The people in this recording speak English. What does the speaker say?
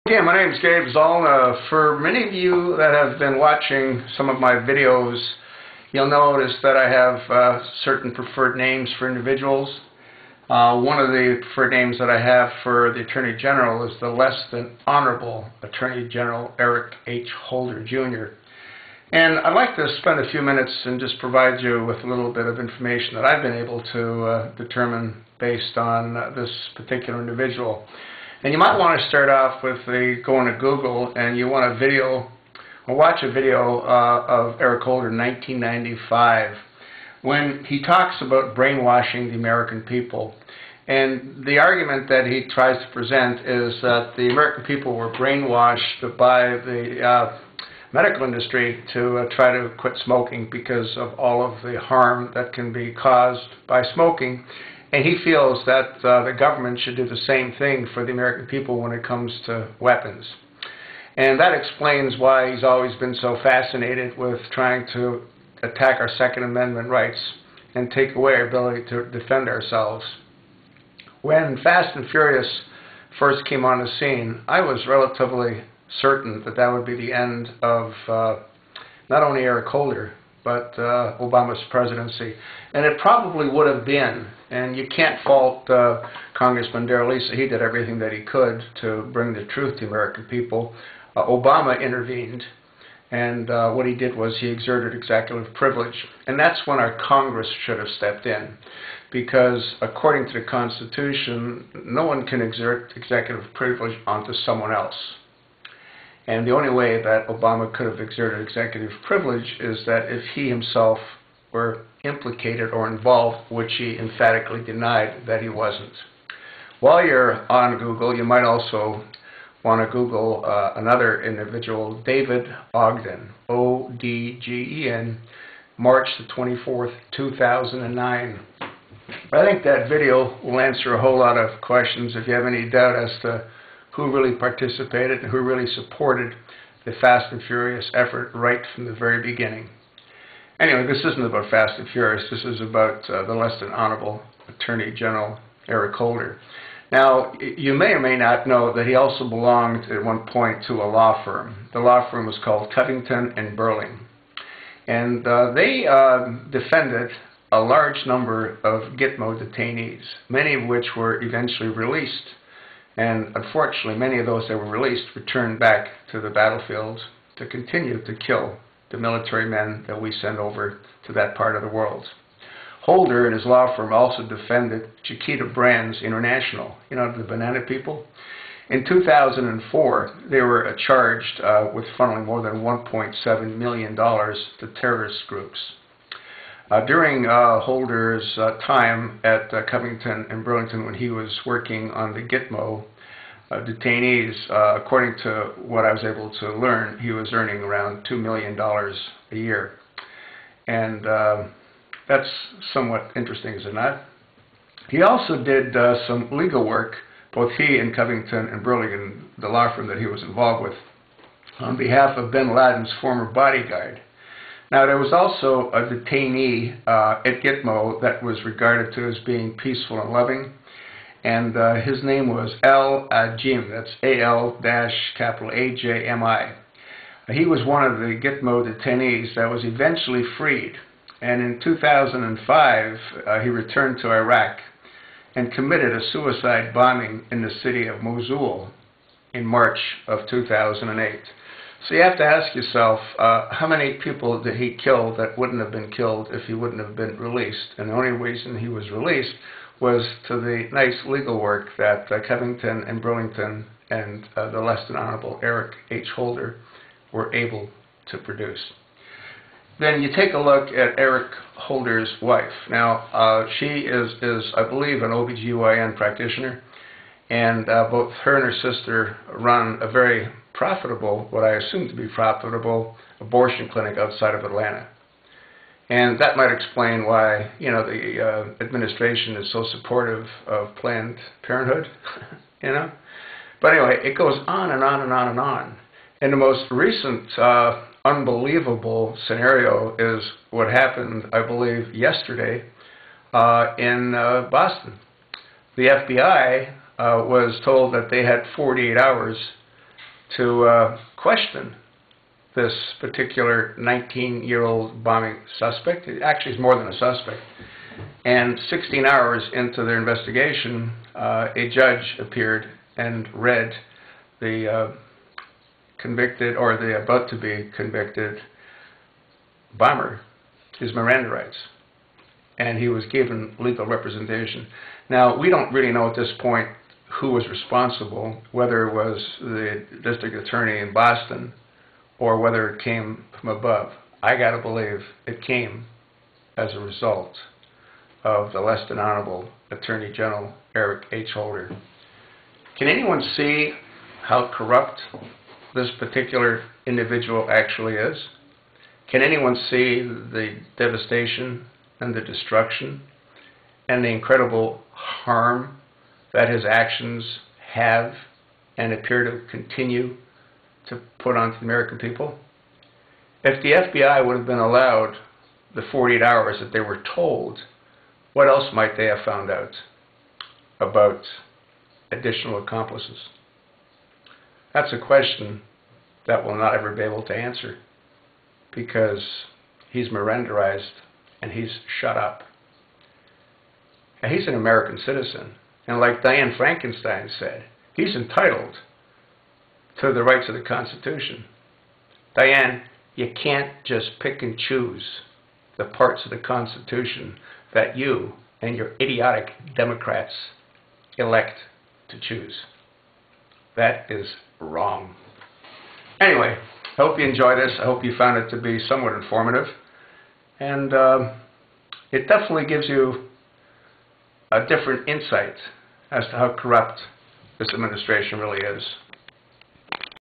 Yeah, my name is Gabe Zollner. For many of you that have been watching some of my videos, you'll notice that I have certain preferred names for individuals. One of the preferred names that I have for the Attorney General is the Less Than Honorable Attorney General Eric H. Holder, Jr. And I'd like to spend a few minutes and just provide you with a little bit of information that I've been able to determine based on this particular individual. And you might want to start off with going to Google and you want a video, or watch a video of Eric Holder in 1995 when he talks about brainwashing the American people. And the argument that he tries to present is that the American people were brainwashed by the medical industry to try to quit smoking because of all of the harm that can be caused by smoking. And he feels that the government should do the same thing for the American people when it comes to weapons. And that explains why he's always been so fascinated with trying to attack our Second Amendment rights and take away our ability to defend ourselves. When Fast and Furious first came on the scene, I was relatively certain that that would be the end of not only Eric Holder, but Obama's presidency. And it probably would have been. And you can't fault Congressman Darrell Issa. He did everything that he could to bring the truth to the American people. Obama intervened, and what he did was he exerted executive privilege. And that's when our Congress should have stepped in, because according to the Constitution, no one can exert executive privilege onto someone else. And the only way that Obama could have exerted executive privilege is that if he himself were implicated or involved, which he emphatically denied that he wasn't. While you're on Google, you might also want to Google another individual, David Ogden, O-D-G-E-N, March the 24th, 2009. I think that video will answer a whole lot of questions if you have any doubt as to who really participated and who really supported the Fast and Furious effort right from the very beginning. Anyway, this isn't about Fast and Furious. This is about the Less Than Honorable Attorney General Eric Holder. Now, you may or may not know that he also belonged at one point to a law firm. The law firm was called Covington and Burling. And they defended a large number of Gitmo detainees, many of which were eventually released. And unfortunately, many of those that were released returned back to the battlefields to continue to kill the military men that we send over to that part of the world. Holder and his law firm also defended Chiquita Brands International, you know, the banana people. In 2004, they were charged with funneling more than $1.7 million to terrorist groups. During Holder's time at Covington and Burlington, when he was working on the Gitmo detainees, according to what I was able to learn, he was earning around $2 million a year. And that's somewhat interesting, is it not? He also did some legal work, both he and Covington and Burlington, the law firm that he was involved with, on behalf of bin Laden's former bodyguard. Now, there was also a detainee at Gitmo that was regarded to as being peaceful and loving, and his name was Al-Ajimi. That's A-L-A-J-M-I. He was one of the Gitmo detainees that was eventually freed, and in 2005 he returned to Iraq and committed a suicide bombing in the city of Mosul in March of 2008. So you have to ask yourself, how many people did he kill that wouldn't have been killed if he wouldn't have been released? And the only reason he was released was to the nice legal work that Covington and Burlington and the Less Than Honorable Eric H. Holder were able to produce. Then you take a look at Eric Holder's wife. Now, she is, I believe, an OBGYN practitioner, and both her and her sister run a very profitable, what I assume to be profitable, abortion clinic outside of Atlanta. And that might explain why, you know, the administration is so supportive of Planned Parenthood, you know. But anyway, it goes on and on and on and on. And the most recent unbelievable scenario is what happened, I believe, yesterday in Boston. The FBI was told that they had 48 hours to question this particular 19-year-old bombing suspect. It actually is more than a suspect. And 16 hours into their investigation, a judge appeared and read the convicted, or the about-to-be convicted bomber, his Miranda rights. And he was given legal representation. Now, we don't really know at this point who was responsible, whether it was the district attorney in Boston or whether it came from above. I gotta believe it came as a result of the less than honorable Attorney General Eric H. Holder. Can anyone see how corrupt this particular individual actually is? Can anyone see the devastation and the destruction and the incredible harm that his actions have and appear to continue to put onto the American people? If the FBI would have been allowed the 48 hours that they were told, what else might they have found out about additional accomplices? That's a question that we'll not ever be able to answer, because he's Mirandaized and he's shut up. And he's an American citizen. And like Diane Frankenstein said, he's entitled to the rights of the Constitution. Diane, you can't just pick and choose the parts of the Constitution that you and your idiotic Democrats elect to choose. That is wrong. Anyway, I hope you enjoy this. I hope you found it to be somewhat informative. And it definitely gives you a different insight as to how corrupt this administration really is.